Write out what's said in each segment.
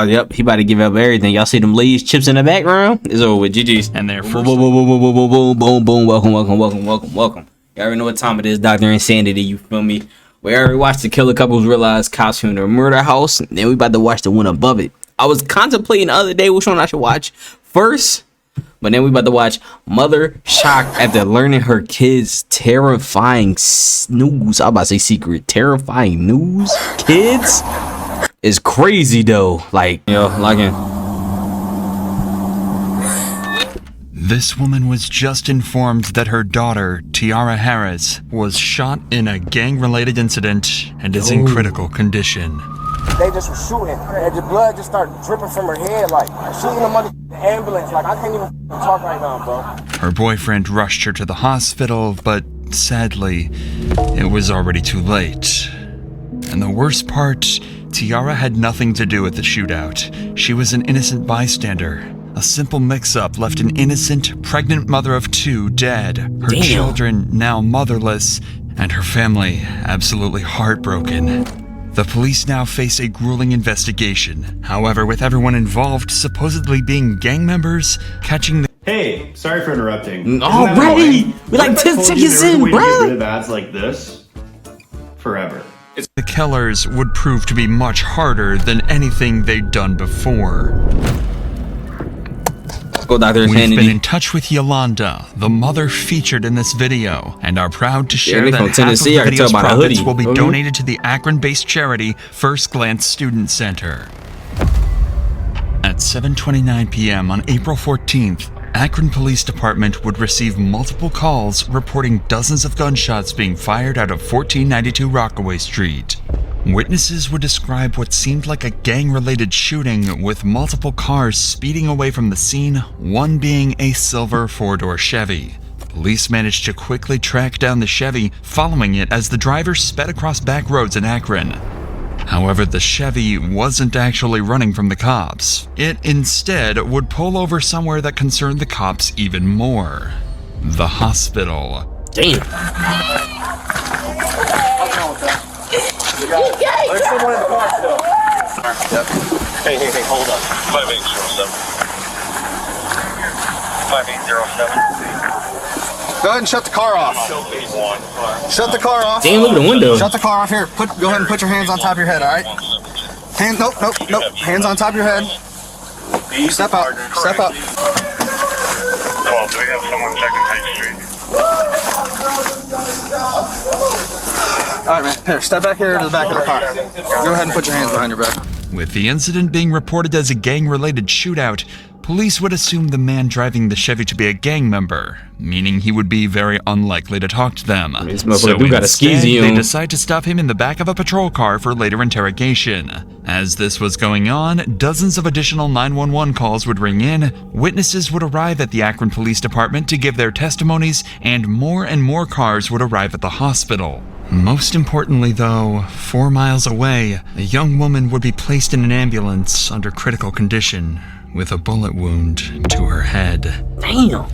Oh, yep. He about to give up everything. Y'all see them Lay's chips in the background? It's over with. GG's. And they're boom, boom, boom, boom, boom, boom, boom, boom, boom. Welcome. Y'all already know what time it is. Dr. Insanity. You feel me? We already watched the killer couples realize cops in a murder house. And then we about to watch the one above it. I was contemplating the other day which one I should watch first. But then we about to watch Mother Shocked After Learning Her Kids' Terrifying News. I was about to say secret. Terrifying news? Kids? Is crazy though. Like, yo, log in. This woman was just informed that her daughter, Tiara Harris, was shot in a gang-related incident and is in critical condition. They just were shooting, and the blood just started dripping from her head, like shooting the ambulance. Like, I can't even talk right now, bro. Her boyfriend rushed her to the hospital, but sadly, it was already too late. And the worst part, Tiara had nothing to do with the shootout. She was an innocent bystander. A simple mix-up left an innocent, pregnant mother of 2 dead, her children now motherless, and her family absolutely heartbroken. The police now face a grueling investigation. However, with everyone involved supposedly being gang members, catching the— Hey, sorry for interrupting. Already? We like 10 seconds in, bro. Get rid of ads like this forever. The killers would prove to be much harder than anything they'd done before. Go, Dr. We've Insanity. been in touch with Yolanda, the mother featured in this video, and are proud to share that half of the video's profits will be donated to the Akron-based charity First Glance Student Center. At 7:29 p.m. on April 14th, Akron Police Department would receive multiple calls reporting dozens of gunshots being fired out of 1492 Rockaway Street. Witnesses would describe what seemed like a gang-related shooting with multiple cars speeding away from the scene, one being a silver 4-door Chevy. Police managed to quickly track down the Chevy, following it as the driver sped across back roads in Akron. However, the Chevy wasn't actually running from the cops. It instead would pull over somewhere that concerned the cops even more: the hospital. Damn. There's someone in the car still. Yep. Hey, hold up. 5807. 5807. Go ahead and shut the car off. Shut the car off. Damn, look at the window. Shut the car off here. Go ahead and put your hands on top of your head, all right? Nope. Hands on top of your head. Step out. Step out. Well, do we have someone checking High Street? All right, man. Here, step back here to the back of the car. Go ahead and put your hands behind your back. With the incident being reported as a gang-related shootout, police would assume the man driving the Chevy to be a gang member, meaning he would be very unlikely to talk to them. So instead, they decide to stop him in the back of a patrol car for later interrogation. As this was going on, dozens of additional 911 calls would ring in, witnesses would arrive at the Akron Police Department to give their testimonies, and more cars would arrive at the hospital. Most importantly, though, 4 miles away, a young woman would be placed in an ambulance under critical condition, with a bullet wound to her head. Damn.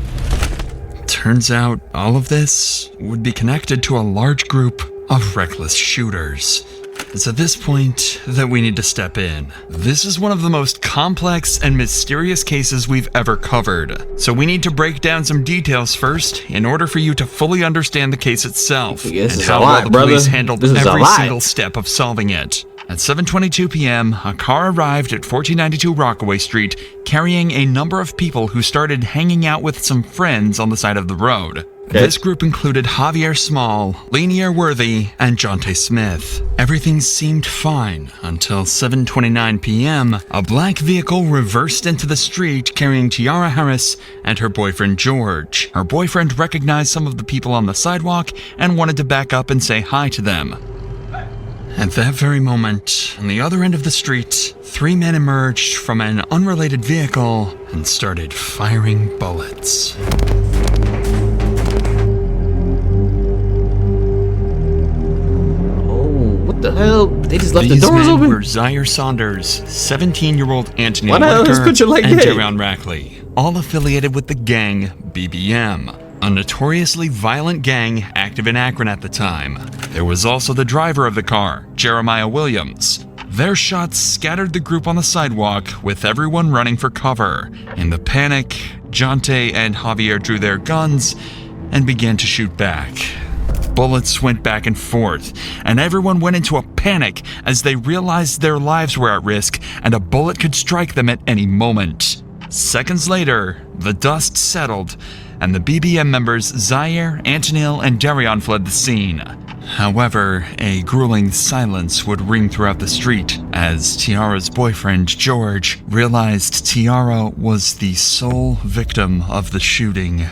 Turns out, all of this would be connected to a large group of reckless shooters. It's at this point that we need to step in. This is one of the most complex and mysterious cases we've ever covered, so we need to break down some details first in order for you to fully understand the case itself and how well the police handled every single step of solving it. At 7:22 p.m., a car arrived at 1492 Rockaway Street carrying a number of people who started hanging out with some friends on the side of the road. Okay. This group included Javier Small, Lanier Worthy, and Jonte Smith. Everything seemed fine until 7:29 p.m., a black vehicle reversed into the street carrying Tiara Harris and her boyfriend George. Her boyfriend recognized some of the people on the sidewalk and wanted to back up and say hi to them. At that very moment, on the other end of the street, 3 men emerged from an unrelated vehicle and started firing bullets. What the hell? They just left the doors open? These men were Zaire Saunders, 17-year-old Anthony Why the hell this picture like and that? Jaron Rackley, all affiliated with the gang BBM, a notoriously violent gang active in Akron at the time. There was also the driver of the car, Jeremiah Williams, Their shots scattered the group on the sidewalk, with everyone running for cover. In the panic, Jonte and Javier drew their guns and began to shoot back. Bullets went back and forth, and everyone went into a panic as they realized their lives were at risk and a bullet could strike them at any moment. Seconds later, the dust settled, and the BBM members Zaire, Antonil, and Darion fled the scene. However, a grueling silence would ring throughout the street as Tiara's boyfriend, George, realized Tiara was the sole victim of the shooting.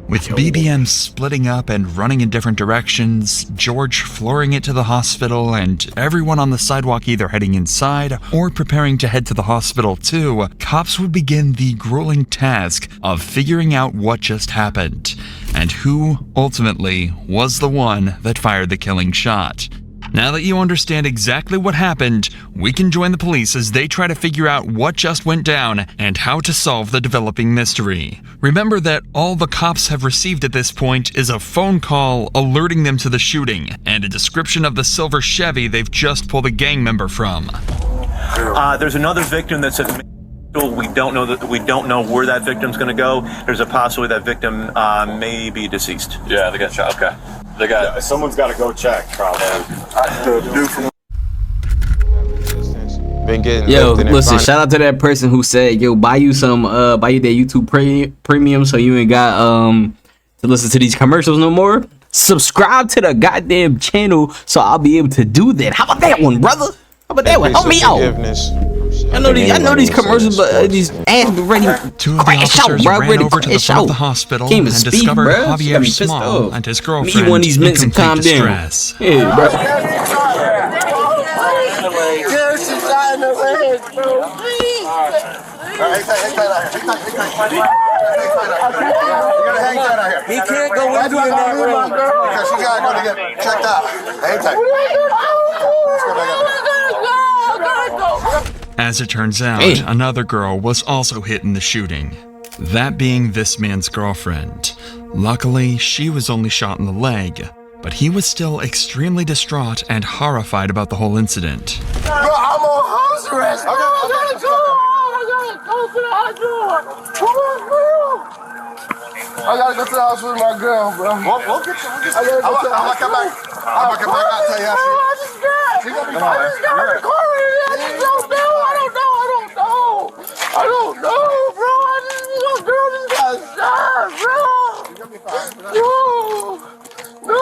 With BBM splitting up and running in different directions, George flooring it to the hospital, and everyone on the sidewalk either heading inside or preparing to head to the hospital too, cops would begin the grueling task of figuring out what just happened, and who, ultimately, was the one that fired the killing shot. Now that you understand exactly what happened, we can join the police as they try to figure out what just went down and how to solve the developing mystery. Remember that all the cops have received at this point is a phone call alerting them to the shooting, and a description of the silver Chevy they've just pulled a gang member from. There's another victim that's at we don't know where that victim's going to go. There's a possibility that victim may be deceased. Yeah, they got shot. Okay. They got. Someone's got to go check, probably. Been getting Yo, lifted and listen, find- shout out to that person who said, yo, buy you that YouTube premium so you ain't got to listen to these commercials no more. Subscribe to the goddamn channel so I'll be able to do that. How about that one, brother? How about that one? Help me out. Forgiveness. I know these commercials, but these ads be ready to Two of the crash out, officers bro. ran Ready over to the crash front of out. the hospital Can't and even speak, discovered bro. She got me Javier pissed Small off. and his Let me girlfriend eat one of these in mints and complete calm down. distress. Yeah, bro. He can't go with you in that room because she's got to go to get checked out. Hang tight. As it turns out, Damn. another girl was also hit in the shooting. That being this man's girlfriend. Luckily, she was only shot in the leg, but he was still extremely distraught and horrified about the whole incident. Bro, I'm on house arrest. I gotta go. I gotta go to the house with my girl, bro. We'll get you. I gotta go to the house. I'm gonna come back. I'll tell you how she is. I don't know, bro. My girl just got shot, bro. No.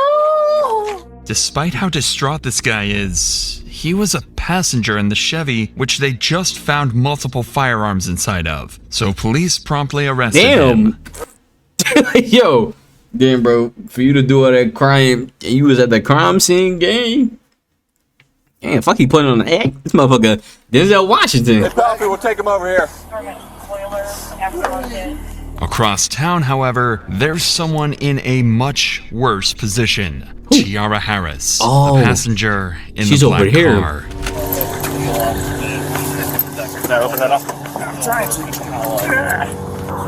Despite how distraught this guy is, he was a passenger in the Chevy, which they just found multiple firearms inside of. So police promptly arrested him. Yo, damn, bro. For you to do all that crime, and you was at the crime scene, gang. Damn, fuck, he putting on the act. This motherfucker, Denzel Washington. Coffee, we'll take him over here. Across town, however, there's someone in a much worse position. Tiara Harris, Oh. a passenger in She's the over black here. car. Can I open that up?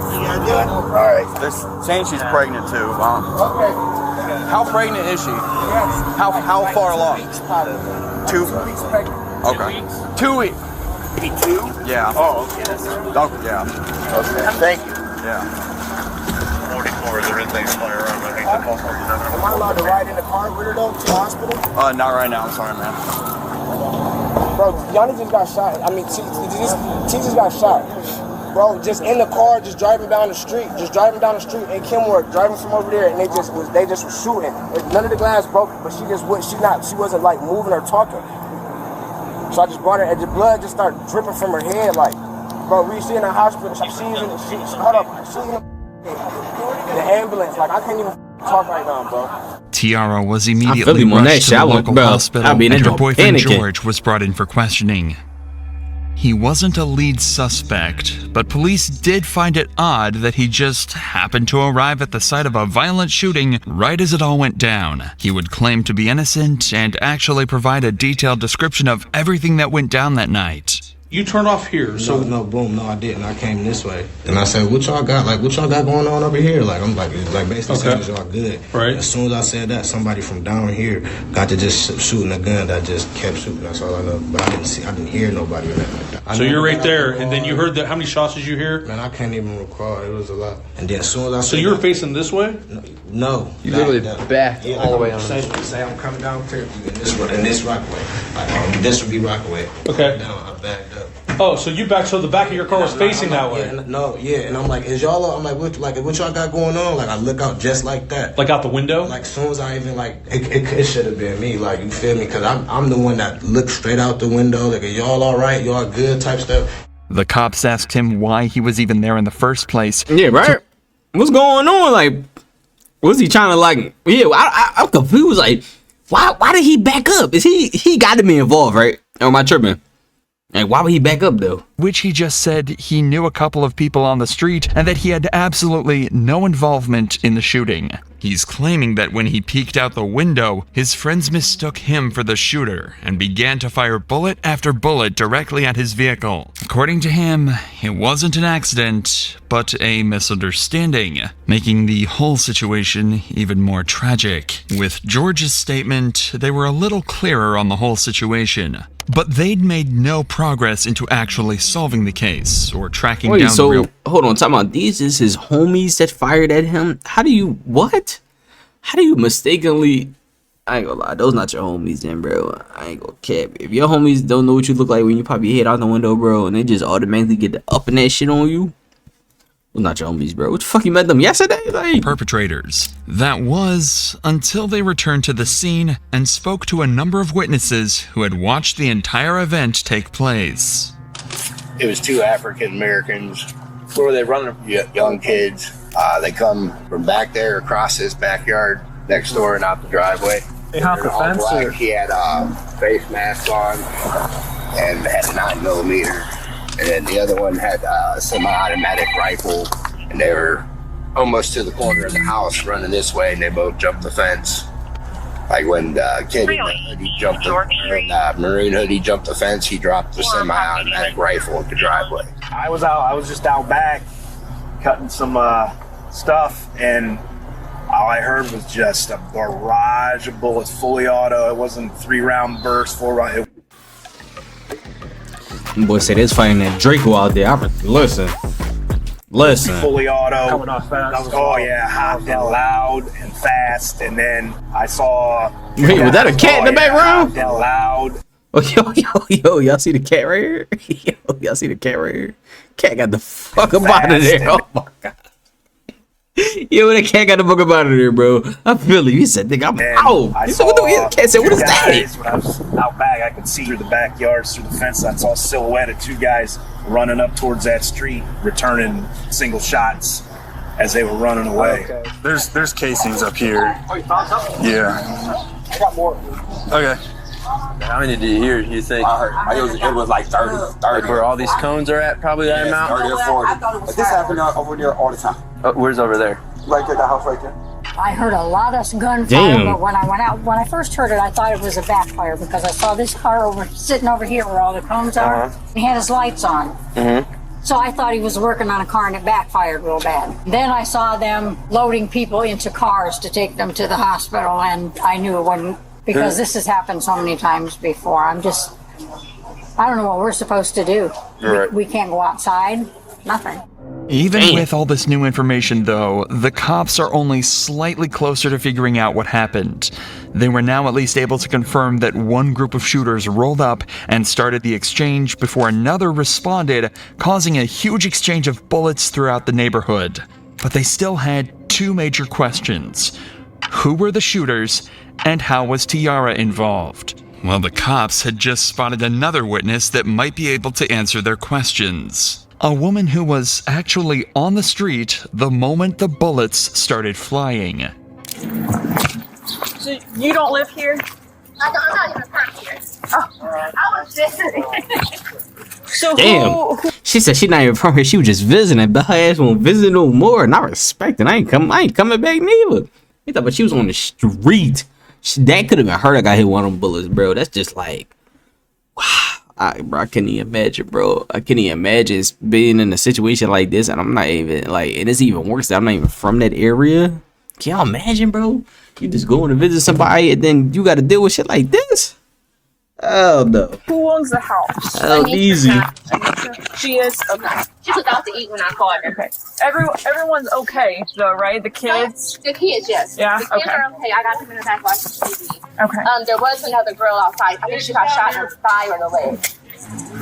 Alright, they're saying she's pregnant too. Okay. How pregnant is she? How far along? 2 weeks pregnant. Okay. 2 weeks. Maybe 2? Yeah. Oh, okay. Yeah. Okay. Thank you. Yeah. 44, there is a fire around. I think the pulse was Am I allowed to ride in the car with her though to the hospital? Not right now. I'm sorry, man. Bro, Yanni just got shot. I mean, T just got shot. Bro, just in the car, just driving down the street, in Kenworth, driving from over there, and they just was shooting. None of the glass broke, but she wasn't like moving or talking. So I just brought her, and the blood just started dripping from her head, like, bro, we see in the hospital, she's in the ambulance, like, I can't even talk right now, bro. Tiara was I feel immediately him on that rushed to the shower, local bro. hospital, I'd be in and that her joint boyfriend panicking. George was brought in for questioning. He wasn't a lead suspect, but police did find it odd that he just happened to arrive at the site of a violent shooting right as it all went down. He would claim to be innocent and actually provide a detailed description of everything that went down that night. You turned off here, so no, boom, no, I didn't. I came this way, and I said, "What y'all got? Like, what y'all got going on over here?" Like, I'm like basically saying, "Y'all good?" Right. As soon as I said that, somebody from down here got to just shooting a gun that just kept shooting. That's all I know. But I didn't hear nobody or nothing like that. So you're right there, and then you heard that. How many shots did you hear? Man, I can't even recall. It was a lot. And then as soon as I So you were facing this way? No. You literally backed all the way on. Say I'm coming down Fairview in this Rockaway. Like, this would be Rockaway. Okay. Now I backed up. Oh, so you backed, so the back of your car was facing that way? Yeah, and I'm like, is y'all? I'm like, what y'all got going on? Like, I look out just like that. Like out the window? Like, as soon as I even it should have been me. Like, you feel me? Because I'm the one that looked straight out the window. Like, are y'all all right? Y'all good? Type stuff. The cops asked him why he was even there in the first place. Yeah, right. What's going on? Like, was he trying to like? Yeah, I'm confused. Like, why did he back up? Is he got to be involved, right? Or am I tripping? Like, why would he back up, though? Which he just said he knew a couple of people on the street and that he had absolutely no involvement in the shooting. He's claiming that when he peeked out the window, his friends mistook him for the shooter and began to fire bullet after bullet directly at his vehicle. According to him, it wasn't an accident, but a misunderstanding, making the whole situation even more tragic. With George's statement, they were a little clearer on the whole situation. But they'd made no progress into actually solving the case or tracking down the real... Hold on, talking about these is his homies that fired at him? How do you mistakenly... I ain't gonna lie, those not your homies then, bro. I ain't gonna cap. If your homies don't know what you look like when you pop your head out the window, bro, and they just automatically get the up and that shit on you, well, not your homies, bro. What the fuck, you met them yesterday? Like, perpetrators. That was until they returned to the scene and spoke to a number of witnesses who had watched the entire event take place. It was two African Americans. Where were they running? Young kids. They come from back there across this backyard next door and out the driveway. They hopped the fence. Black. He had a face mask on and had a 9mm. And then the other one had a semi-automatic rifle, and they were almost to the corner of the house running this way, and they both jumped the fence. Like when the kid in the hoodie jumped the maroon hoodie jumped the fence, he dropped the semi-automatic rifle at the driveway. I was just out back cutting some stuff, and all I heard was just a barrage of bullets, fully auto. It wasn't 3-round burst, 4-round. Boy said it's fighting that Draco out there. Listen. Fully auto. Coming off fast. Oh yeah, hot and loud and fast. And then I saw. Wait, was that a cat in the background? Hot and loud. Oh, yo, y'all see the cat right here? Yo, y'all see the cat right here? Cat got the fuck up out of there. Oh my god. Yo, that cat got the fuck up out of there, bro. I feel it. He said, nigga, I'm out. The cat said, what is that? When I was out back, I could see through the backyards, through the fence. I saw a silhouette of two guys running up towards that street, returning single shots as they were running away. Okay. There's casings up here. Oh, you found something? Yeah. I got more. Okay. How many did you hear, you think? It was like 30. Like where all these cones are at, probably that amount? 30 or 40. But this happened over there all the time. Where's over there? Right there, the house right there. I heard a lot of gunfire, but when I first heard it, I thought it was a backfire because I saw this car sitting over here where all the cones are. He had his lights on. So I thought he was working on a car and it backfired real bad. Then I saw them loading people into cars to take them to the hospital, and I knew it wasn't, because this has happened so many times before. I don't know what we're supposed to do. Right. We can't go outside, nothing. Even with all this new information, though, the cops are only slightly closer to figuring out what happened. They were now at least able to confirm that one group of shooters rolled up and started the exchange before another responded, causing a huge exchange of bullets throughout the neighborhood. But they still had two major questions. Who were the shooters, and how was Tiara involved? Well, the cops had just spotted another witness that might be able to answer their questions. A woman who was actually on the street the moment the bullets started flying. So you don't live here? I'm not even from here. Oh, I was visiting. So damn. She said she not even from here. She was just visiting, but her ass won't visit no more. And I respect it. I ain't coming back neither. He thought, but she was on the street. That could have been her that got hit with one of them bullets, bro. That's just like, wow. I couldn't even imagine, bro. I couldn't even imagine being in a situation like this, and I'm not even like, and it's even worse that I'm not even from that area. Can y'all imagine, bro? You just going to visit somebody, and then you got to deal with shit like this. Oh no. Who owns the house? Oh, easy. She is? Okay. She was out to eat when I called her. Okay. Everyone's okay, though, right? The kids? The kids, yes. Yeah? The kids Okay. are okay. I got them in the back watching TV. Okay. There was another girl outside. I think she got shot in the thigh or the leg.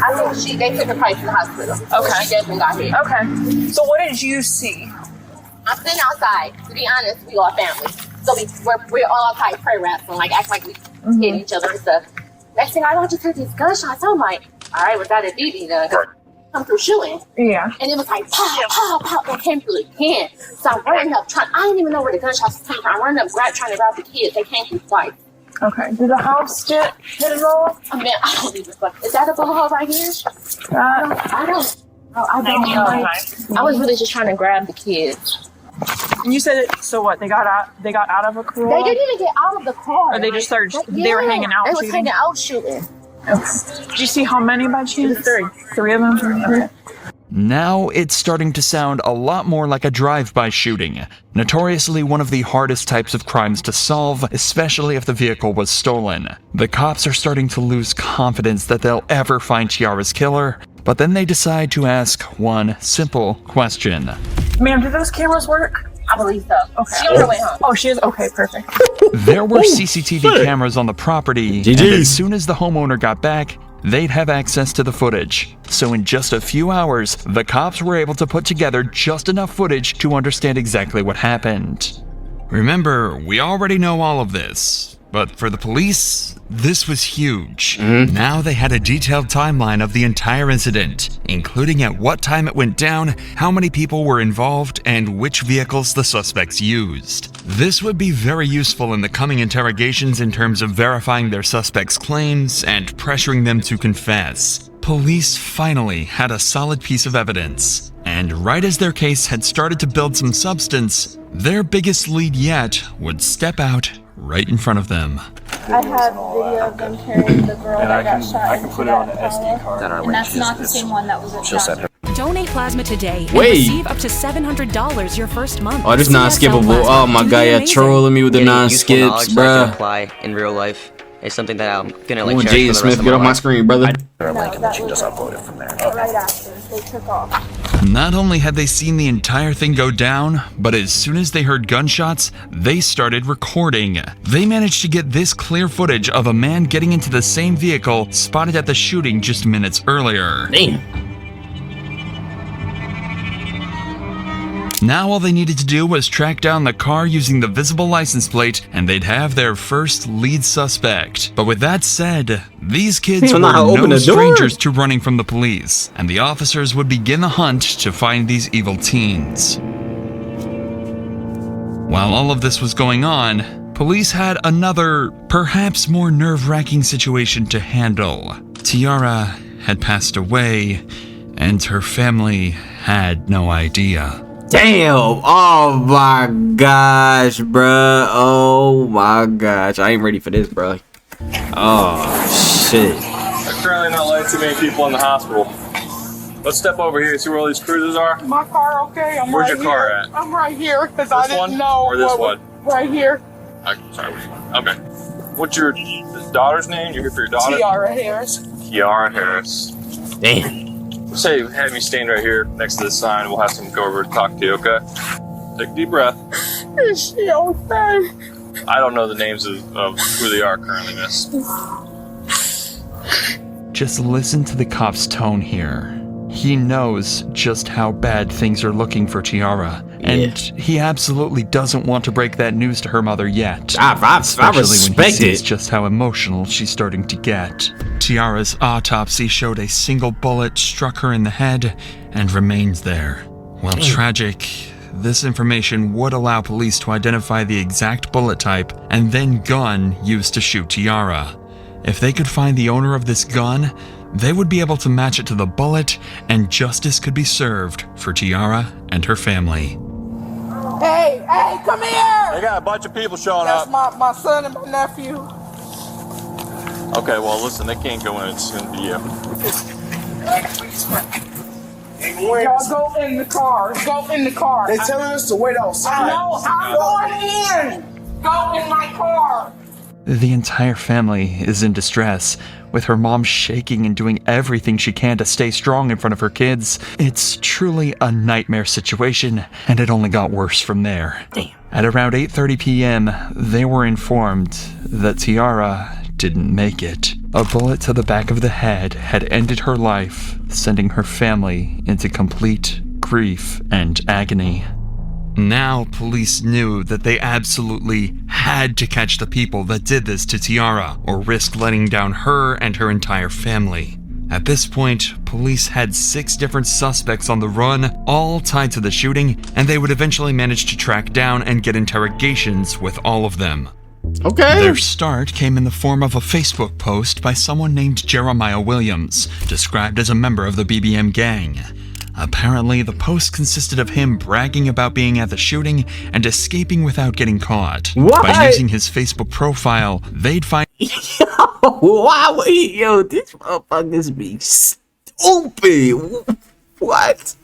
I think they took her probably to the hospital. Okay. She definitely got hit. Okay. So what did you see? I'm sitting outside. To be honest, we all family. So we're all outside prayer wrestling, like act like we hitting each other and stuff. Next thing I know, I just heard these gunshots. I'm like, all right, was that a BB gun? Come through shooting. Yeah. And it was like pow, pow, pow. It came through again. So I'm running up, I didn't even know where the gunshots came from. I'm running up, trying to grab the kids. They came through twice. Okay. Did the house get hit at all? I mean, I don't even fuck. Is that a bullet hole right here? I don't know. I was really just trying to grab the kids. And you said it. So what? They got out of a car. They didn't even get out of the car. Or they just started. They were hanging out. They was shooting? hanging out shooting. Okay. Did you see how many by chance? Three of them. Okay. Now it's starting to sound a lot more like a drive-by shooting, notoriously one of the hardest types of crimes to solve, especially if the vehicle was stolen. The cops are starting to lose confidence that they'll ever find Tiara's killer, but then they decide to ask one simple question. Ma'am, do those cameras work? I believe so. Okay. She on her way home. Oh, she is? Okay, perfect. There were CCTV cameras on the property, and as soon as the homeowner got back, they'd have access to the footage. So in just a few hours, the cops were able to put together just enough footage to understand exactly what happened. Remember, we already know all of this, but for the police, this was huge. Now they had a detailed timeline of the entire incident, including at what time it went down, how many people were involved, and which vehicles the suspects used. This would be very useful in the coming interrogations in terms of verifying their suspects' claims and pressuring them to confess. Police finally had a solid piece of evidence, and right as their case had started to build some substance, their biggest lead yet would step out right in front of them. I have video of them carrying the girl that got shot. I can put it on an SD card. And that's not the same one that was at shot. Donate plasma today and Wait. receive up to $700 your first month. Oh, this non-skippable. Oh my god, you're trolling me with the non-skips, bruh. Apply in real life. It's something that I'm gonna Come on, Jaden Smith, get off my screen, brother. No, that was just uploaded from there. Right after they took off. Not only had they seen the entire thing go down, but as soon as they heard gunshots, they started recording. They managed to get this clear footage of a man getting into the same vehicle spotted at the shooting just minutes earlier. Damn. Now all they needed to do was track down the car using the visible license plate, and they'd have their first lead suspect. But with that said, these kids were no strangers to running from the police, and the officers would begin the hunt to find these evil teens. While all of this was going on, police had another, perhaps more nerve-wracking situation to handle. Tiara had passed away, and her family had no idea. Damn! Oh my gosh, bruh. Oh my gosh. I ain't ready for this, bro. Oh, shit. I'm currently not letting too many people in the hospital. Let's step over here, see where all these cruises are. My car, okay? I'm Where's right your car here. at? I'm right here because I didn't one know. or this what one? Right here. Sorry, which one? Okay. What's your daughter's name? You're here for your daughter? Tiara Harris. Tiara Harris. Damn. Say, have me stand right here next to the sign. We'll have someone go over to talk to you, okay? Take a deep breath. Is she okay? I don't know the names of who they are currently, miss. Just listen to the cop's tone here. He knows just how bad things are looking for Tiara, and he absolutely doesn't want to break that news to her mother yet. Especially when he sees just how emotional she's starting to get. Tiara's autopsy showed a single bullet struck her in the head and remains there. While tragic, this information would allow police to identify the exact bullet type and then gun used to shoot Tiara. If they could find the owner of this gun, they would be able to match it to the bullet, and justice could be served for Tiara and her family. Hey, come here! They got a bunch of people showing That's up. my son and my nephew. Okay, well, listen, they can't go in. It's going to be you. Y'all go in the car. Go in the car. They're telling us to wait outside. No, I'm going in. Go in my car. The entire family is in distress, with her mom shaking and doing everything she can to stay strong in front of her kids. It's truly a nightmare situation, and it only got worse from there. Damn. At around 8:30 p.m., they were informed that Tiara didn't make it. A bullet to the back of the head had ended her life, sending her family into complete grief and agony. Now, police knew that they absolutely had to catch the people that did this to Tiara, or risk letting down her and her entire family. At this point, police had 6 different suspects on the run, all tied to the shooting, and they would eventually manage to track down and get interrogations with all of them. Okay. Their start came in the form of a Facebook post by someone named Jeremiah Williams, described as a member of the BBM gang. Apparently, the post consisted of him bragging about being at the shooting and escaping without getting caught. What? By using his Facebook profile, they'd find... Why would he? Yo, this motherfuckers be stupid. What?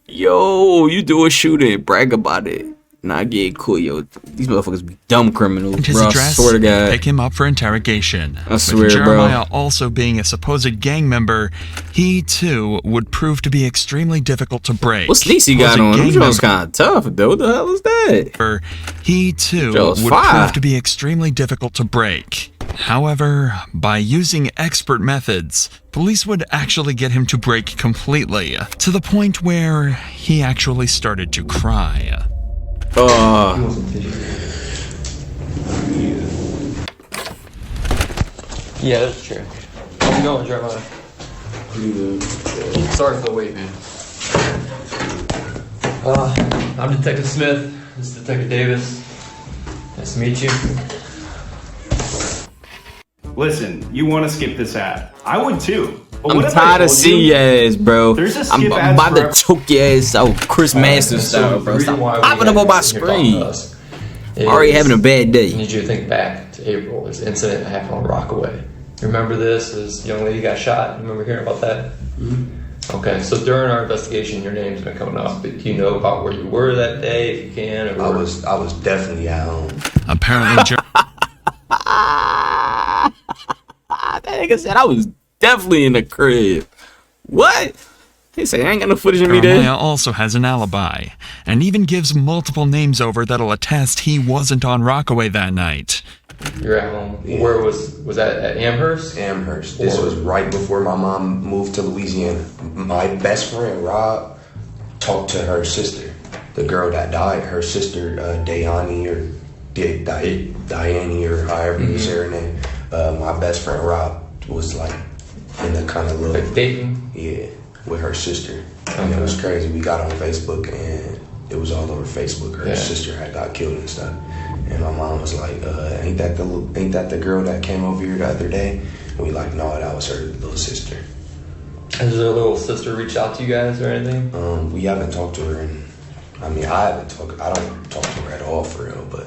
Yo, you do a shooting, brag about it. Not get cool, yo. These motherfuckers be dumb criminals, his bro. I address, swear to God. pick him up for interrogation. I swear, With Jeremiah bro. also being a supposed gang member, he too would prove to be extremely difficult to break. What sneaks he got on? Them was kind of tough, though. What the hell is that? He too Joe's would fire. prove to be extremely difficult to break. However, by using expert methods, police would actually get him to break completely, to the point where he actually started to cry. Yeah, that's true. How's it going, Jeremiah? Pretty good. Sorry for the wait, man. I'm Detective Smith. This is Detective Davis. Nice to meet you. Listen, you want to skip this ad. I would too. But I'm what if I tired of told seeing you your ass, bro. There's a I'm skip ads about to forever? choke your ass out, Chris Masters style, bro. Stop popping up on my screen. Already having a bad I day. need you to think back to April. There's an incident that happened on Rockaway. Remember this? This young lady got shot. Remember hearing about that? Mm-hmm. Okay, so during our investigation, your name's been coming up. Do you know about where you were that day, if you can? Or I was definitely at home. Apparently, That nigga said I was definitely in the crib. What? He said I ain't got no footage of me there. Jeremiah also has an alibi, and even gives multiple names over that'll attest he wasn't on Rockaway that night. You're at home. Yeah. Where was that at Amherst? Amherst. This was right before my mom moved to Louisiana. My best friend, Rob, talked to her sister, the girl that died, her sister, Diane or however you say her name. My best friend, Rob, was like in the kind of little... Like dating? Yeah, with her sister. And it was crazy. We got on Facebook and it was all over Facebook. Her sister had got killed and stuff. And my mom was like, ain't that the girl that came over here the other day? And we like, no, that was her little sister. Has her little sister reached out to you guys or anything? We haven't talked to her, and I don't talk to her at all for real, but.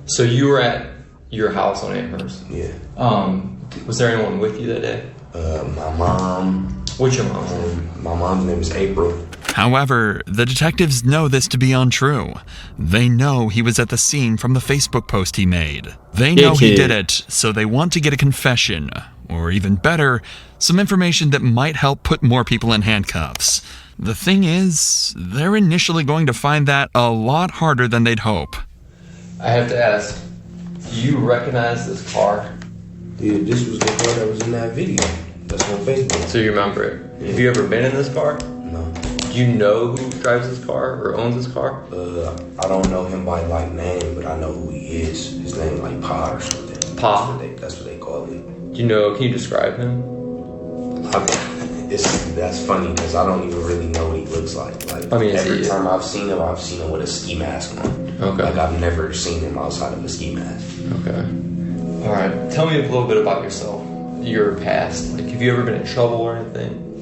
So you were at your house on Amherst? Yeah. Was there anyone with you that day? My mom. What's your mom's name? My mom's name is April. However, the detectives know this to be untrue. They know he was at the scene from the Facebook post he made. They know he did it, so they want to get a confession, or even better, some information that might help put more people in handcuffs. The thing is, they're initially going to find that a lot harder than they'd hope. I have to ask, do you recognize this car? Yeah, this was the car that was in that video. That's on Facebook. So you remember it? Yeah. Have you ever been in this car? No. Do you know who drives this car or owns this car? I don't know him by like name, but I know who he is. His name like Pa or something. Pa? That's what they call him. Do you know? Can you describe him? That's funny because I don't even really know what he looks like. Like every time I've seen him with a ski mask on. Okay. Like I've never seen him outside of a ski mask. Okay. All right. Tell me a little bit about yourself. Your past. Like, have you ever been in trouble or anything?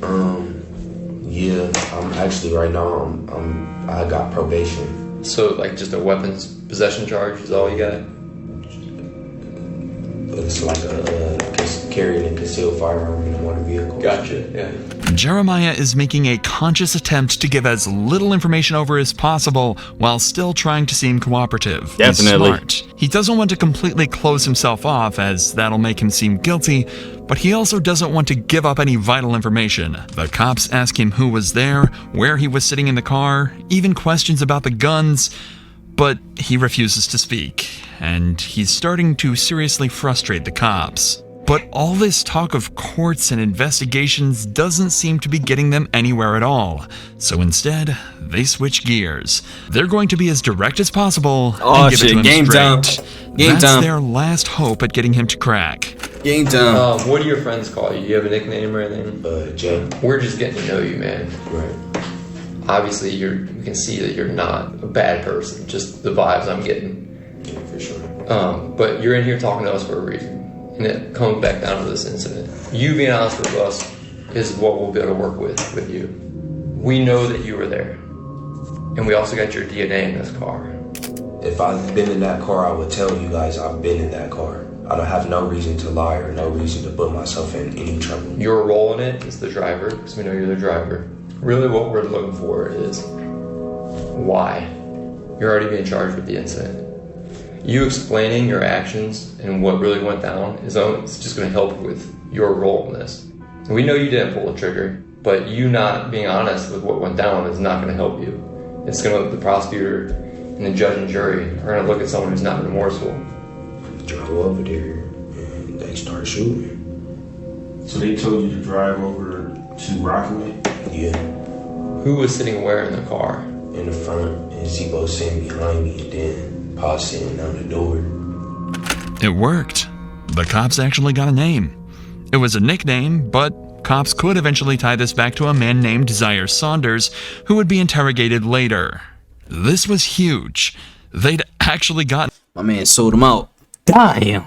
Yeah. I'm actually right now. I got probation. So like just a weapons possession charge is all you got? It's like a carrying a concealed firearm in a motor vehicle. Gotcha, yeah. Jeremiah is making a conscious attempt to give as little information over as possible while still trying to seem cooperative. Definitely. He's smart. He doesn't want to completely close himself off, as that'll make him seem guilty, but he also doesn't want to give up any vital information. The cops ask him who was there, where he was sitting in the car, even questions about the guns, but he refuses to speak, and he's starting to seriously frustrate the cops. But all this talk of courts and investigations doesn't seem to be getting them anywhere at all. So instead, they switch gears. They're going to be as direct as possible and give it to him game time. straight. Game That's time. their last hope at getting him to crack. Game time. What do your friends call you? Do you have a nickname or anything? Jay. We're just getting to know you, man. Right. Obviously, we can see that you're not a bad person. Just the vibes I'm getting. Yeah, for sure. But you're in here talking to us for a reason. And it comes back down to this incident. You being honest with us is what we'll be able to work with you. We know that you were there. And we also got your DNA in this car. If I've been in that car, I would tell you guys I've been in that car. I don't have no reason to lie or no reason to put myself in any trouble. Your role in it is the driver, because we know you're the driver. Really what we're looking for is why. You're already being charged with the incident. You explaining your actions and what really went down is just going to help with your role in this. We know you didn't pull the trigger, but you not being honest with what went down is not going to help you. It's going to, the prosecutor and the judge and jury are going to look at someone who's not remorseful. Drove over there and they started shooting. So they told you to drive over to Rockaway? Yeah. Who was sitting where in the car? In the front, and Zebo sitting behind me, and then Pa sitting on the door. It worked. The cops actually got a name. It was a nickname, but cops could eventually tie this back to a man named Zaire Saunders, who would be interrogated later. This was huge. They'd actually got... My man sold him out. Damn.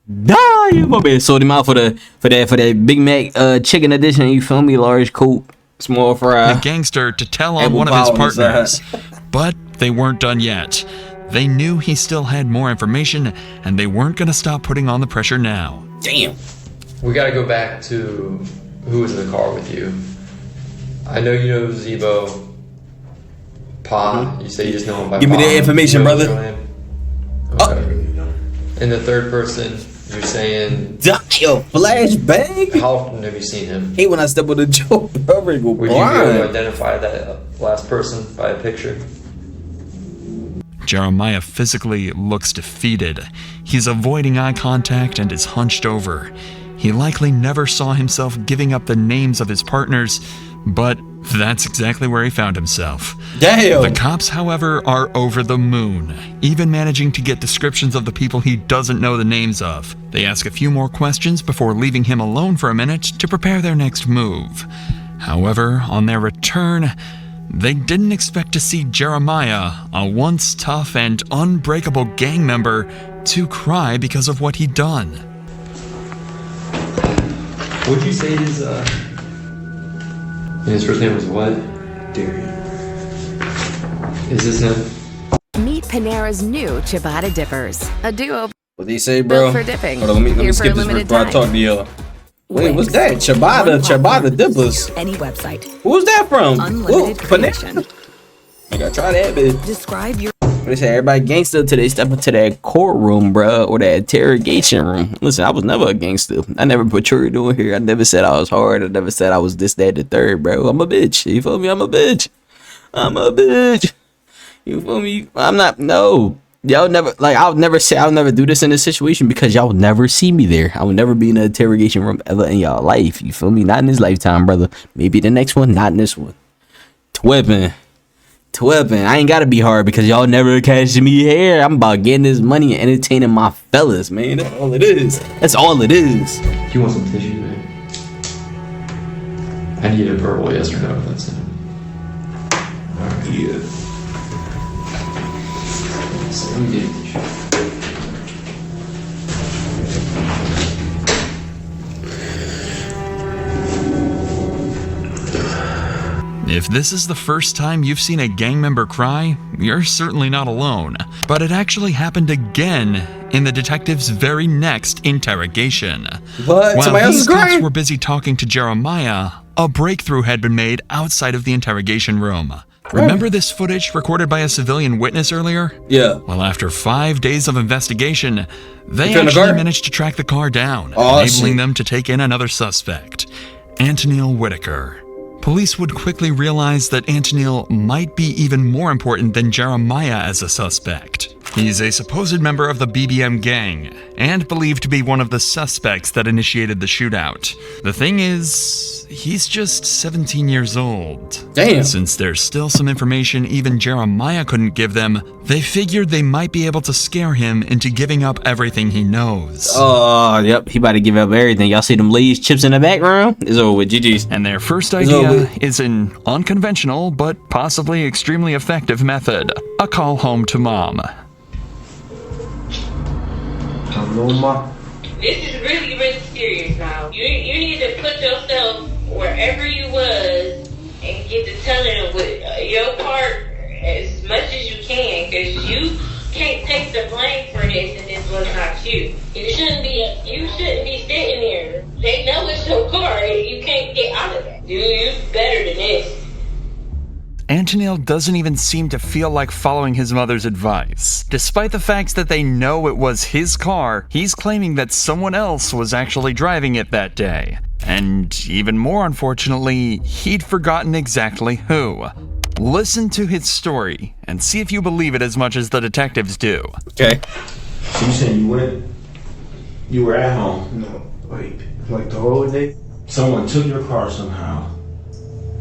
My man sold him out for that Big Mac chicken edition, you feel me? Large Coke, small fry. ...a gangster to tell on Apple one of his pie on the partners. side. But they weren't done yet. They knew he still had more information, and they weren't going to stop putting on the pressure now. Damn. We got to go back to who was in the car with you. I know you know Zebo. Pa, you say you just know him by Give me Pa. the information, You know brother. his real name? Okay. And the third person, you're saying... Damn, flashbang? How often have you seen him? Hey, when I step on the joke, bro, go Would you be able blind. to identify that last person by a picture? Jeremiah physically looks defeated. He's avoiding eye contact and is hunched over. He likely never saw himself giving up the names of his partners, but that's exactly where he found himself. Damn! The cops, however, are over the moon, even managing to get descriptions of the people he doesn't know the names of. They ask a few more questions before leaving him alone for a minute to prepare their next move. However, on their return, they didn't expect to see Jeremiah, a once tough and unbreakable gang member, to cry because of what he'd done. What'd you say his first name was what? Darian. Is this him? Meet Panera's new Ciabatta Dippers, a duo What they say, bro? built for dipping. Hold on, let me Here for skip a this limited before I time. talk to y'all. Wait, what's that? Ciabatta Dippers. Any website. Who's that from? Unlimited Ooh, creation. I gotta try that, bitch. Describe your... What they say, everybody gangster till they step into that courtroom, bro, or that interrogation room. Listen, I was never a gangster. I never portrayed on here. I never said I was hard. I never said I was this, that, the third, bro. I'm a bitch. You feel me? I'm a bitch. I'm a bitch. You feel me? I'm not, no. Y'all never, like, I'll never say, I'll never do this in this situation because y'all will never see me there. I will never be in an interrogation room ever in y'all life. You feel me? Not in this lifetime, brother. Maybe the next one, not in this one. Twipping. I ain't gotta be hard because y'all never catch me here. I'm about getting this money and entertaining my fellas, man. That's all it is. That's all it is. Do you want some tissue, man? I need a verbal yes or no. That's it. Alright. Yeah. So let me get a tissue. If this is the first time you've seen a gang member cry, you're certainly not alone. But it actually happened again in the detective's very next interrogation. What? While Somebody else these is cops crying? were busy talking to Jeremiah, a breakthrough had been made outside of the interrogation room. Remember this footage recorded by a civilian witness earlier? Yeah. Well, after 5 days of investigation, they found the actually car? managed to track the car down, Oh, enabling shit. them to take in another suspect, Antonil Whitaker. Police would quickly realize that Antonil might be even more important than Jeremiah as a suspect. He's a supposed member of the BBM gang, and believed to be one of the suspects that initiated the shootout. The thing is, he's just 17 years old. Damn. Since there's still some information even Jeremiah couldn't give them, they figured they might be able to scare him into giving up everything he knows. Oh, yep, he about to give up everything. Y'all see them Lay's chips in the background? It's over with, GG's. And their first It's over idea with. is an unconventional but possibly extremely effective method: a call home to mom. Hello, Ma. This is really, really serious now. You need to put yourself wherever you was and get to telling with your part as much as you can, because you can't take the blame for this and this was not you. You shouldn't be sitting there. They know it's your car. You can't get out of that. You better than this. Antonil doesn't even seem to feel like following his mother's advice. Despite the fact that they know it was his car, he's claiming that someone else was actually driving it that day. And even more unfortunately, he'd forgotten exactly who. Listen to his story and see if you believe it as much as the detectives do. Okay. So you saying you were at home? No, like the whole day. Someone took your car somehow,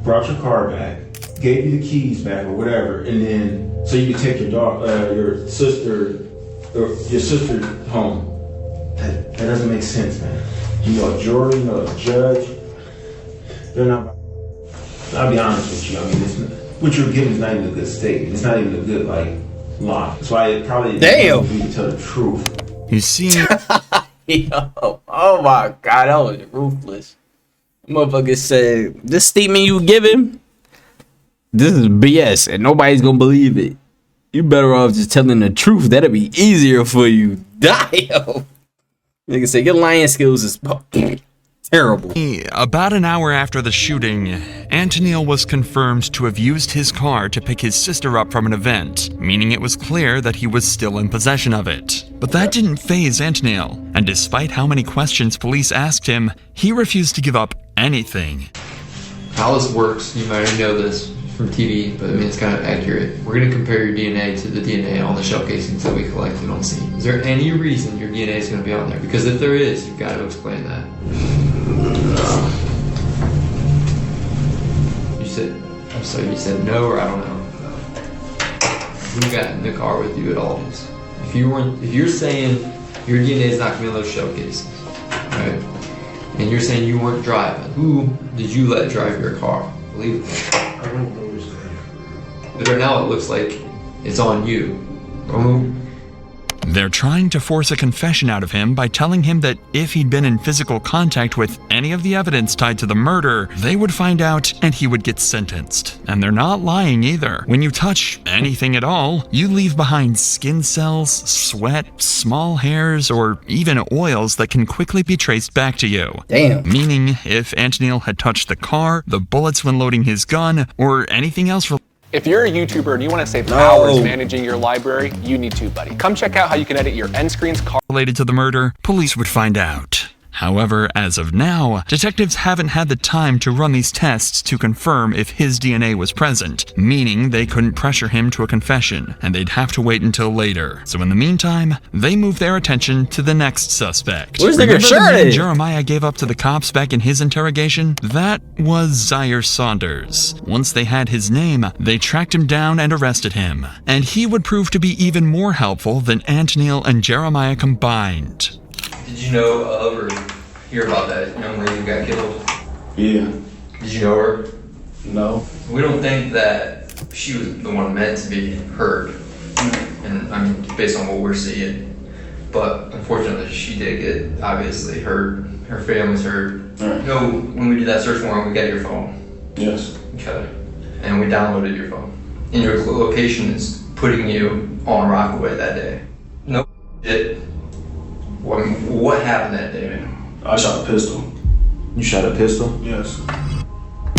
brought your car back, gave you the keys back or whatever, and then so you could take your sister home. That doesn't make sense, man. You know a jury, you know a judge. They're not. I'll be honest with you. I mean, what you're giving is not even a good statement. It's not even a good lie. That's why it probably Damn. You tell the truth. You see. Yo, oh my god, that was ruthless. Motherfucker said, this statement you giving, this is BS and nobody's gonna believe it. You better off just telling the truth. That'll be easier for you. Damn. Nigga say your lying skills is terrible. About an hour after the shooting, Antonil was confirmed to have used his car to pick his sister up from an event, meaning it was clear that he was still in possession of it. But that didn't faze Antonil, and despite how many questions police asked him, he refused to give up anything. How this works, you might already know this from TV, but I mean it's kind of accurate. We're going to compare your DNA to the DNA on the shell casings that we collected on scene. Is there any reason your DNA is going to be on there? Because if there is, you've got to explain that. You said no, or I don't know. Who got in the car with you at all? If you're saying your DNA is not going to be on those shell casings, right? And you're saying you weren't driving, who did you let drive your car? Believe me. I don't know what's that. But right now it looks like it's on you. They're trying to force a confession out of him by telling him that if he'd been in physical contact with any of the evidence tied to the murder, they would find out and he would get sentenced. And they're not lying either. When you touch anything at all, you leave behind skin cells, sweat, small hairs, or even oils that can quickly be traced back to you. Damn. Meaning, if Antonil had touched the car, the bullets when loading his gun, or anything else If you're a YouTuber and you want to save hours managing your library, you need TubeBuddy. Come check out how you can edit your end screens, related to the murder, police would find out. However, as of now, detectives haven't had the time to run these tests to confirm if his DNA was present, meaning they couldn't pressure him to a confession, and they'd have to wait until later. So in the meantime, they move their attention to the next suspect. Where's the Remember shirt man at? Jeremiah gave up to the cops back in his interrogation? That was Zaire Saunders. Once they had his name, they tracked him down and arrested him. And he would prove to be even more helpful than Antonil and Jeremiah combined. Did you know of or hear about that young lady who got killed? Yeah. Did you know her? No. We don't think that she was the one meant to be hurt. And I mean, based on what we're seeing. But unfortunately, she did get obviously hurt. Her family's hurt. Right. You know, when we did that search warrant, we got your phone. Yes. Okay. and we downloaded your phone. And your location is putting you on Rockaway that day. No shit. What happened that day, man? I shot a pistol. You shot a pistol? Yes.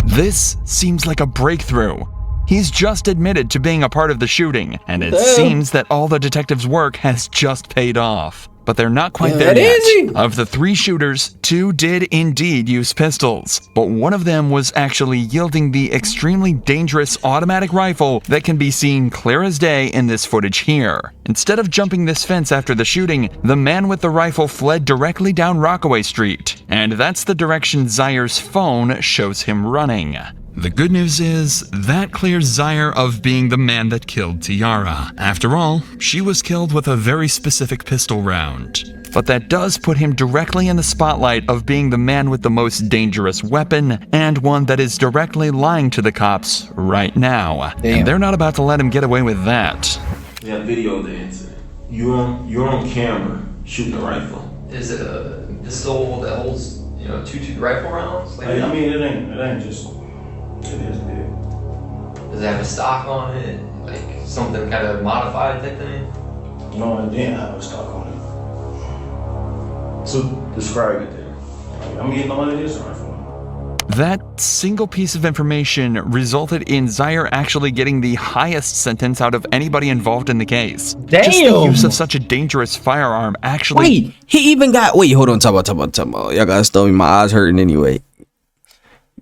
This seems like a breakthrough. He's just admitted to being a part of the shooting, and it Damn. seems that all the detectives' work has just paid off. But they're not quite Yeah, there that yet. is it. Of the 3 shooters, 2 did indeed use pistols, but one of them was actually yielding the extremely dangerous automatic rifle that can be seen clear as day in this footage here. Instead of jumping this fence after the shooting, the man with the rifle fled directly down Rockaway Street, and that's the direction Zaire's phone shows him running. The good news is, that clears Zaire of being the man that killed Tiara. After all, she was killed with a very specific pistol round. But that does put him directly in the spotlight of being the man with the most dangerous weapon, and one that is directly lying to the cops right now. Damn. And they're not about to let him get away with that. Yeah, video of the incident. You're on camera shooting a rifle. Is it a pistol that holds, 2 rifle rounds? I mean, it ain't just. It is big. Does it have a stock on it? Like something kind of modified type thing? No, it didn't have a stock on it. So describe it then. I'm getting all of this rifle. That single piece of information resulted in Zaire actually getting the highest sentence out of anybody involved in the case. Damn! Just the use of such a dangerous firearm actually... Wait, he even got... Wait, hold on, talk about. Y'all gotta stop me, my eyes hurting anyway.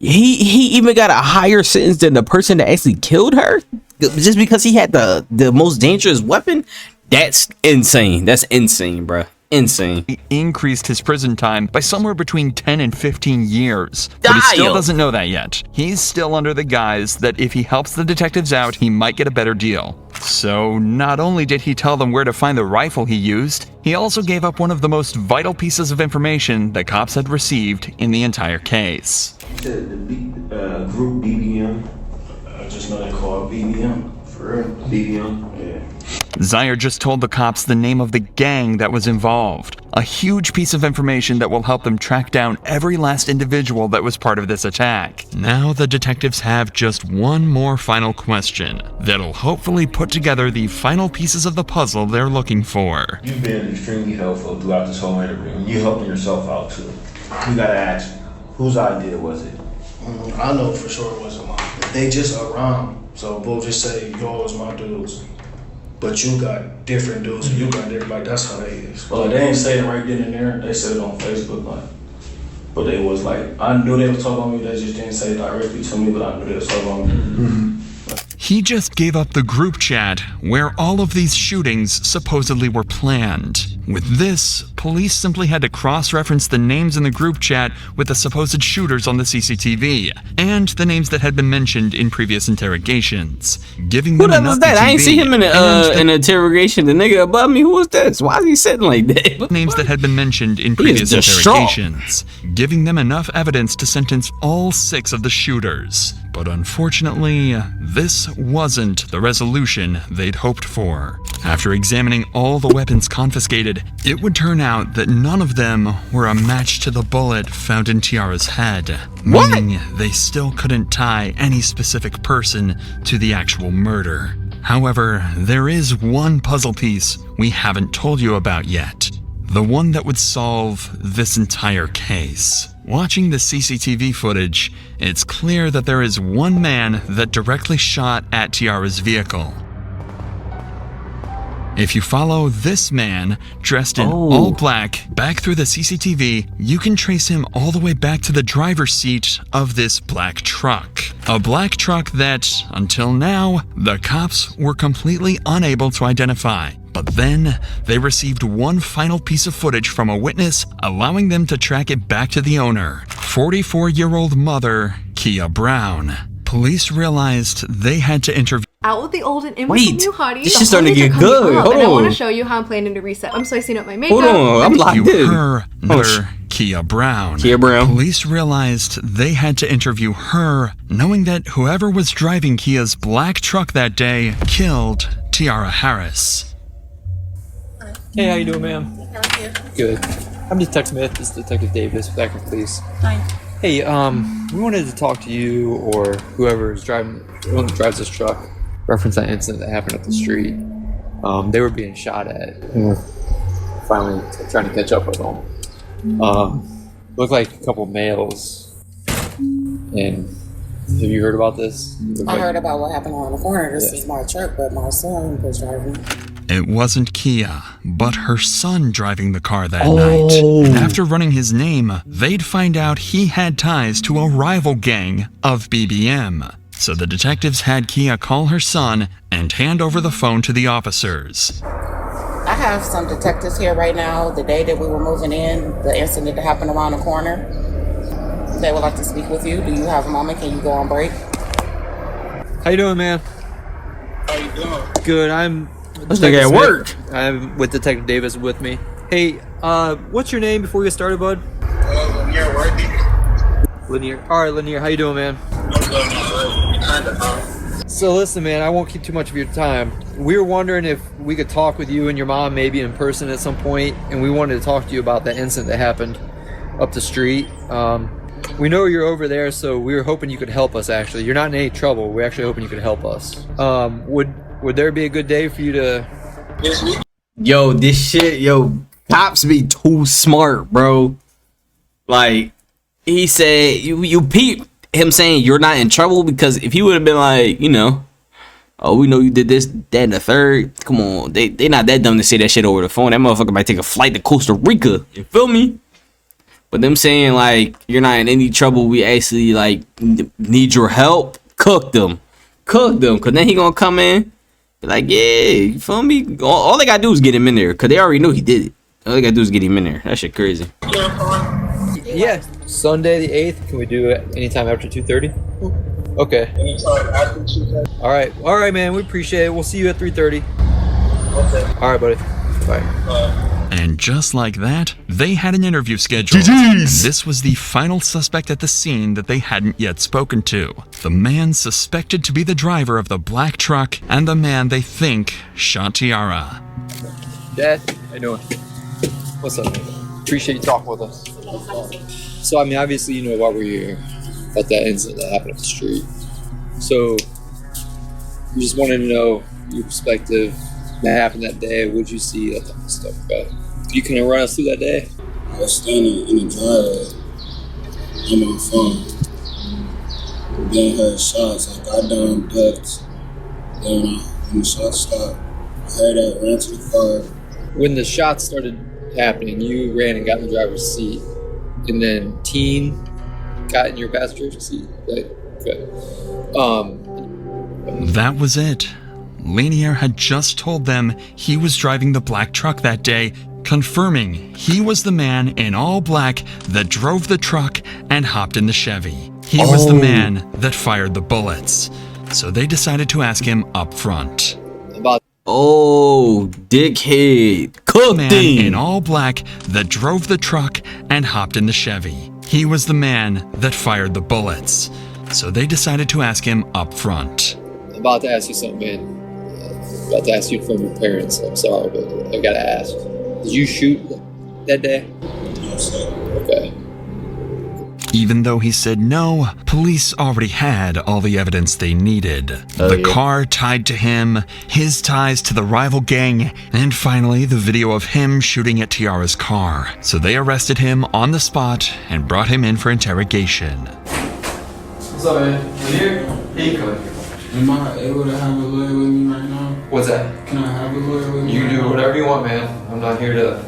He even got a higher sentence than the person that actually killed her? Just because he had the most dangerous weapon? That's insane. That's insane, bruh. Insane. He increased his prison time by somewhere between 10 and 15 years. But he still doesn't know that yet. He's still under the guise that if he helps the detectives out, he might get a better deal. So not only did he tell them where to find the rifle he used, he also gave up one of the most vital pieces of information the cops had received in the entire case. The group BBM. I just know they call it BBM. For real. BBM. Yeah. Zaire just told the cops the name of the gang that was involved. A huge piece of information that will help them track down every last individual that was part of this attack. Now the detectives have just one more final question that'll hopefully put together the final pieces of the puzzle they're looking for. You've been extremely helpful throughout this whole interview, and you're helping yourself out too. You gotta ask, whose idea was it? I know for sure it wasn't mine. They just around, so we'll just say, yo, it's my dudes. But you got different dudes, so you got different, like, that's how they is. Well, they ain't say it right then and there. They said it on Facebook, like. But they was like, I knew they was talking on me. They just didn't say it directly to me, but I knew they was talking on me. Mm-hmm. He just gave up the group chat where all of these shootings supposedly were planned. With this, police simply had to cross-reference the names in the group chat with the supposed shooters on the CCTV, and the names that had been mentioned in previous interrogations, giving them enough that? I ain't see him in an interrogation. The nigga above me, who was this? Why is he sitting like that? Names that had been mentioned in previous interrogations, giving them enough evidence to sentence all 6 of the shooters. But unfortunately, this wasn't the resolution they'd hoped for. After examining all the weapons confiscated, it would turn out that none of them were a match to the bullet found in Tiara's head. Meaning they still couldn't tie any specific person to the actual murder. However, there is one puzzle piece we haven't told you about yet. The one that would solve this entire case. Watching the CCTV footage, it's clear that there is one man that directly shot at Tiara's vehicle. If you follow this man, dressed in all black, back through the CCTV, you can trace him all the way back to the driver's seat of this black truck. A black truck that, until now, the cops were completely unable to identify. But then, they received one final piece of footage from a witness, allowing them to track it back to the owner, 44-year-old mother, Kia Brown. Police realized they had to interview. Out with the old and in with the new hotties. This is starting to get good. Hold and I want on. to show you how I'm planning to reset. I'm slicing up my makeup. Hold on, I'm locked in. Her, mother, Kia Brown. Kia Brown. Police realized they had to interview her, knowing that whoever was driving Kia's black truck that day killed Tiara Harris. Hey, how you doing, ma'am? How are you? Good. I'm Detective Smith. This is Detective Davis, back with police. Hi. Hey, we wanted to talk to you or whoever is who drives this truck. Reference that incident that happened up the street. They were being shot at. And we're finally trying to catch up with them. Looked like a couple males. And have you heard about this? I heard about what happened on the corner. This is my truck, but my son was driving. It wasn't Kia, but her son driving the car that night. And after running his name, they'd find out he had ties to a rival gang of BBM. So the detectives had Kia call her son and hand over the phone to the officers. I have some detectives here right now. The day that we were moving in, the incident that happened around the corner, they would like to speak with you. Do you have a moment? Can you go on break? How you doing, man? How you doing? Good. I'm at work. I'm with Detective Davis with me. Hey, what's your name before we get started, bud? Lanier Worthy. Lanier. All right, Lanier. How you doing, man? So listen, man, I won't keep too much of your time. We were wondering if we could talk with you and your mom maybe in person at some point, and we wanted to talk to you about that incident that happened up the street. We know you're over there, so we were hoping you could help us, actually. You're not in any trouble. We're actually hoping you could help us. Would there be a good day for you to... Yo, this shit, cops be too smart, bro. Like, he said, you peep him saying you're not in trouble, because if he would have been like, oh, we know you did this, that, and the third, come on, they not that dumb to say that shit over the phone. That motherfucker might take a flight to Costa Rica, you feel me? But them saying like you're not in any trouble, we actually like need your help, cook them, cause then he gonna come in, be like, yeah, you feel me? All they gotta do is get him in there, cause they already know he did it. All they gotta do is get him in there. That shit crazy. Yeah, Sunday the 8th. Can we do it anytime after 2:30? Okay. Anytime after 2:30. All right, man. We appreciate it. We'll see you at 3:30. Okay. All right, buddy. Bye. And just like that, they had an interview scheduled. This was the final suspect at the scene that they hadn't yet spoken to. The man suspected to be the driver of the black truck and the man they think shot Tiara. Dad, how you doing? What's up, man? Appreciate you talking with us. So, I mean, obviously, you know why we're here. About that incident that happened up the street. So, we just wanted to know your perspective. That happened that day. What'd you see? That type of stuff. Okay. You can run us through that day? I was standing in the driveway on my phone. Then heard shots. I got down, ducked. Then when the shots stopped, I heard that, ran to the car. When the shots started happening, you ran and got in the driver's seat. And then Teen got in your passenger seat. Right? Okay. That was it. Lanier had just told them he was driving the black truck that day, confirming he was the man in all black that drove the truck and hopped in the Chevy. He was the man that fired the bullets. So they decided to ask him up front. Dickhead. Cooked man him. In all black that drove the truck and hopped in the Chevy. He was the man that fired the bullets. So they decided to ask him up front. I'm about to ask you something, man. I'm about to ask you from your parents. I'm sorry, but I gotta ask. Did you shoot that day? Yes, sir. Okay. Even though he said no, police already had all the evidence they needed. The car tied to him, his ties to the rival gang, and finally the video of him shooting at Tiara's car. So they arrested him on the spot and brought him in for interrogation. What's up, man? Here? Hey, come here. Am I able to have a lawyer with me right now? What's that? Can I have a lawyer with me? You can do whatever you want, man. I'm not here to...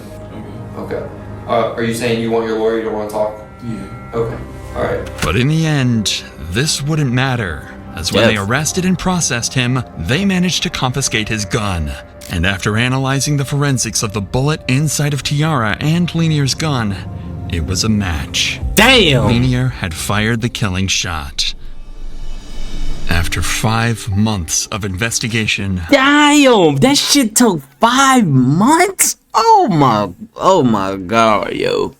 Okay. Are you saying you want your lawyer? You don't want to talk? Yeah. Okay. All right. But in the end, this wouldn't matter, as when they arrested and processed him, they managed to confiscate his gun. And after analyzing the forensics of the bullet inside of Tiara and Lanier's gun, it was a match. Damn! Lanier had fired the killing shot. After 5 months of investigation... Damn! That shit took 5 months? Oh my god, yo.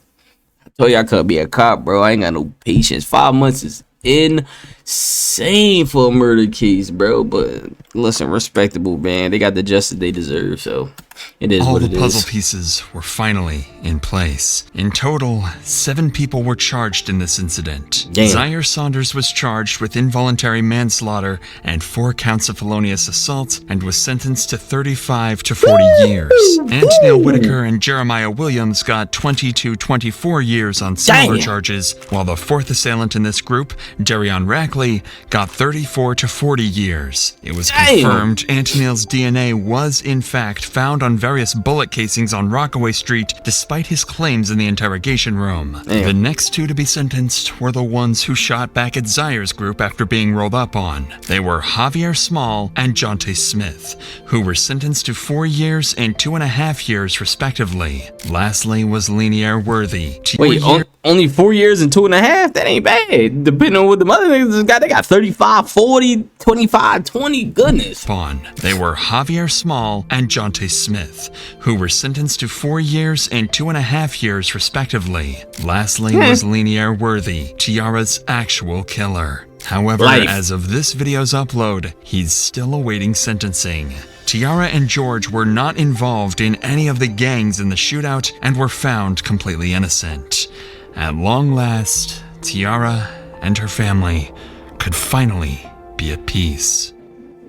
I told you I couldn't be a cop, bro. I ain't got no patience. 5 months is insane for a murder case, bro. But listen, respectable, man. They got the justice they deserve, so It is All what the it is. puzzle pieces were finally in place. In total, 7 people were charged in this incident. Damn. Zaire Saunders was charged with involuntary manslaughter and 4 counts of felonious assault and was sentenced to 35 to 40 years. Antonil Whitaker and Jeremiah Williams got 20 to 24 years on similar Damn. charges, while the 4th assailant in this group, Darion Rackley, got 34 to 40 years. It was Damn. confirmed Antonil's DNA was in fact found on various bullet casings on Rockaway Street, despite his claims in the interrogation room. Damn. The next 2 to be sentenced were the ones who shot back at Zaire's group after being rolled up on. They were Javier Small and Jonte Smith, who were sentenced to 4 years and 2.5 years respectively. Lastly was Linier Worthy. Wait, only 4 years and 2.5? That ain't bad. Depending on what the mother niggas got, they got 35, 40, 25, 20. Goodness. They were Javier Small and Jonte Smith, who were sentenced to 4 years and 2.5 years respectively. Lastly was Linier Worthy, Tiara's actual killer. However, as of this video's upload, he's still awaiting sentencing. Tiara and George were not involved in any of the gangs in the shootout and were found completely innocent. At long last, Tiara and her family could finally be at peace.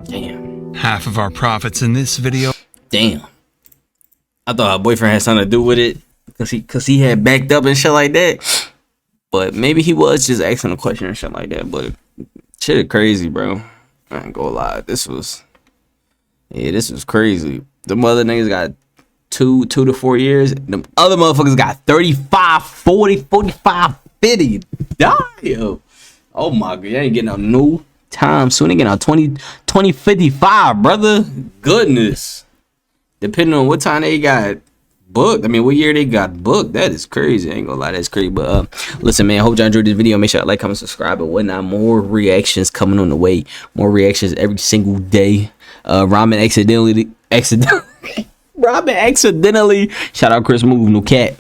Damn. Half of our profits in this video. Damn. I thought her boyfriend had something to do with it cause he had backed up and shit like that. But maybe he was just asking a question and shit like that. But shit is crazy, bro. I ain't gonna lie. This was crazy. The mother niggas got 2 to 4 years. The other motherfuckers got 35, 40, 45, 50. Damn. Oh my god, you ain't getting out no time soon. They getting out 2055, brother. Goodness. Depending on what time they got booked. I mean, what year they got booked. That is crazy. I ain't gonna lie, that's crazy. But listen, man, hope y'all enjoyed this video. Make sure y'all like, comment, subscribe, and whatnot. More reactions coming on the way. More reactions every single day. Robin accidentally shout out Chris Move, no cat.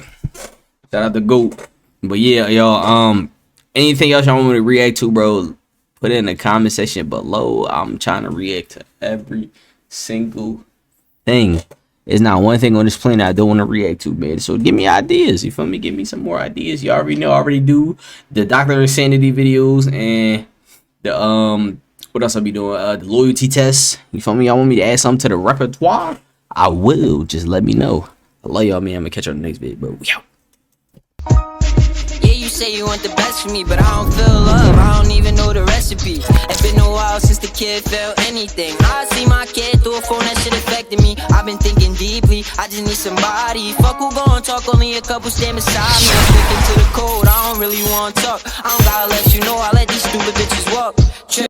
Shout out the GOAT. But yeah, y'all, anything else y'all want me to react to, bro, put it in the comment section below. I'm trying to react to every single thing. There's not one thing on this planet I don't want to react to, man. So give me ideas, you feel me? Give me some more ideas. You already know, I already do the Dr. Insanity videos and the what else I'll be doing? The loyalty test. You feel me? Y'all want me to add something to the repertoire? I will. Just let me know. I love y'all, man. I'm gonna catch you on the next video, bro. Yeah, you say you want the best for me, but I don't feel love. I don't even know the recipe. It's been a while since the kid felt anything. I see my kid through a phone, that shit affected me. I've been thinking deeply, I just need somebody. Fuck who gon' talk, only a couple stand beside me. I'm sticking to the code, I don't really wanna talk. I don't gotta let you know, I let these stupid bitches walk.